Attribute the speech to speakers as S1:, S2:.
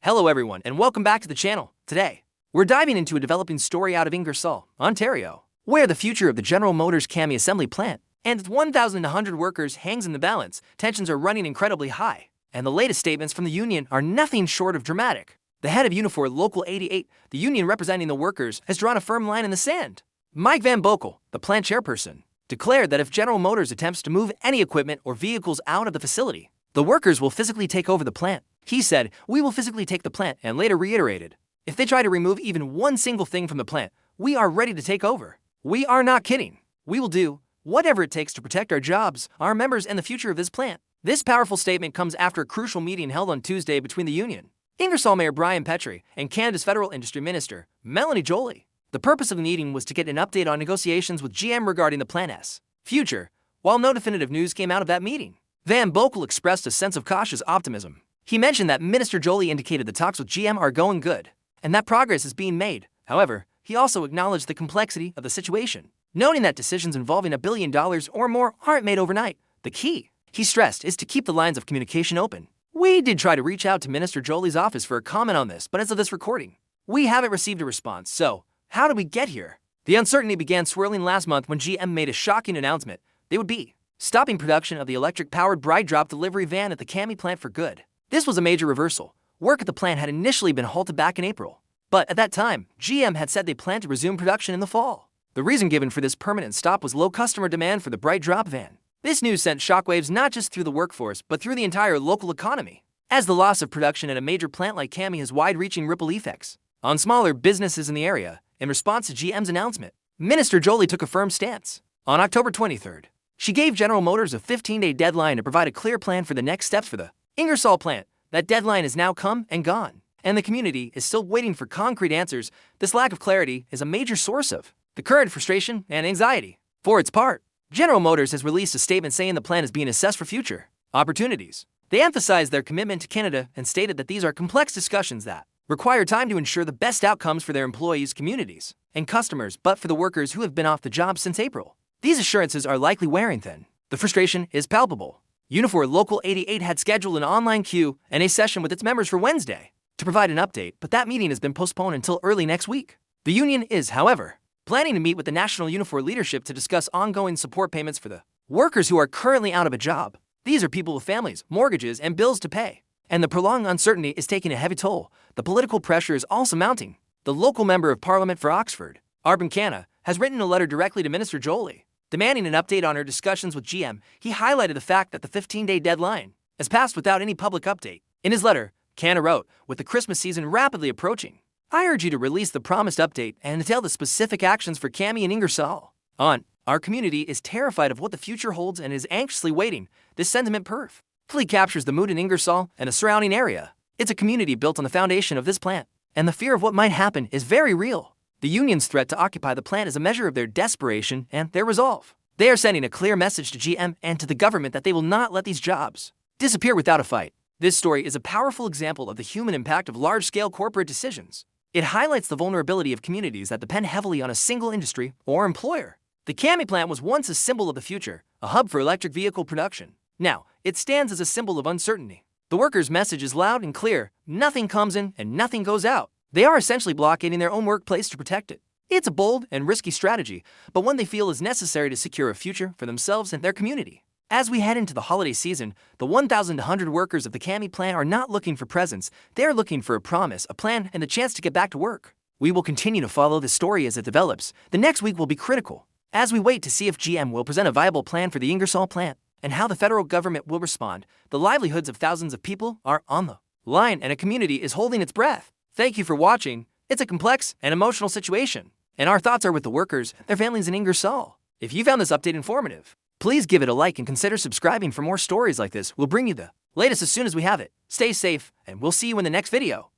S1: Hello everyone and welcome back to the channel. Today, we're diving into a developing story out of Ingersoll, Ontario, where the future of the General Motors CAMI assembly plant and its 1,100 workers hangs in the balance. Tensions are running incredibly high, and the latest statements from the union are nothing short of dramatic. The head of Unifor Local 88, the union representing the workers, has drawn a firm line in the sand. Mike Van Boekel, the plant chairperson, declared that if General Motors attempts to move any equipment or vehicles out of the facility, the workers will physically take over the plant. He said, "We will physically take the plant," and later reiterated, "If they try to remove even one single thing from the plant, we are ready to take over. We are not kidding. We will do whatever it takes to protect our jobs, our members, and the future of this plant." This powerful statement comes after a crucial meeting held on Tuesday between the union, Ingersoll Mayor Brian Petrie, and Canada's Federal Industry Minister, Mélanie Joly. The purpose of the meeting was to get an update on negotiations with GM regarding the plant's future, while no definitive news came out of that meeting. Van Boekel expressed a sense of cautious optimism. He mentioned that Minister Joly indicated the talks with GM are going good, and that progress is being made. However, he also acknowledged the complexity of the situation, noting that decisions involving $1 billion or more aren't made overnight. The key, he stressed, is to keep the lines of communication open. "We did try to reach out to Minister Joly's office for a comment on this, but as of this recording, we haven't received a response. So, how did we get here?" The uncertainty began swirling last month when GM made a shocking announcement. They would be stopping production of the electric-powered BrightDrop delivery van at the CAMI plant for good. This was a major reversal. Work at the plant had initially been halted back in April, but at that time, GM had said they planned to resume production in the fall. The reason given for this permanent stop was low customer demand for the BrightDrop van. This news sent shockwaves not just through the workforce, but through the entire local economy, as the loss of production at a major plant like CAMI has wide-reaching ripple effects on smaller businesses in the area. In response to GM's announcement, Minister Joly took a firm stance. On October 23rd, she gave General Motors a 15-day deadline to provide a clear plan for the next steps for the Ingersoll plant. That deadline has now come and gone, and the community is still waiting for concrete answers. This lack of clarity is a major source of the current frustration and anxiety. For its part, General Motors has released a statement saying the plant is being assessed for future opportunities. They emphasized their commitment to Canada and stated that these are complex discussions that require time to ensure the best outcomes for their employees, communities, and customers, but for the workers who have been off the job since April, these assurances are likely wearing thin. The frustration is palpable. Unifor Local 88 had scheduled an online queue and a session with its members for Wednesday to provide an update, but that meeting has been postponed until early next week. The union is, however, planning to meet with the national Unifor leadership to discuss ongoing support payments for the workers who are currently out of a job. These are people with families, mortgages, and bills to pay, and the prolonged uncertainty is taking a heavy toll. The political pressure is also mounting. The local member of parliament for Oxford, Arben Canna, has written a letter directly to Minister Joly, demanding an update on her discussions with GM. He highlighted the fact that the 15-day deadline has passed without any public update. In his letter, Canna wrote, "With the Christmas season rapidly approaching, I urge you to release the promised update and detail the specific actions for CAMI and Ingersoll. Our community is terrified of what the future holds and is anxiously waiting." This sentiment perfectly captures the mood in Ingersoll and the surrounding area. It's a community built on the foundation of this plant, and the fear of what might happen is very real. The union's threat to occupy the plant is a measure of their desperation and their resolve. They are sending a clear message to GM and to the government that they will not let these jobs disappear without a fight. This story is a powerful example of the human impact of large-scale corporate decisions. It highlights the vulnerability of communities that depend heavily on a single industry or employer. The CAMI plant was once a symbol of the future, a hub for electric vehicle production. Now, it stands as a symbol of uncertainty. The workers' message is loud and clear: nothing comes in and nothing goes out. They are essentially blockading their own workplace to protect it. It's a bold and risky strategy, but one they feel is necessary to secure a future for themselves and their community. As we head into the holiday season, the 1,100 workers of the CAMI plant are not looking for presents. They are looking for a promise, a plan, and the chance to get back to work. We will continue to follow this story as it develops. The next week will be critical, as we wait to see if GM will present a viable plan for the Ingersoll plant and how the federal government will respond. The livelihoods of thousands of people are on the line, and a community is holding its breath. Thank you for watching. It's a complex and emotional situation, and our thoughts are with the workers, their families in Ingersoll. If you found this update informative, please give it a like and consider subscribing for more stories like this. We'll bring you the latest as soon as we have it. Stay safe, and we'll see you in the next video.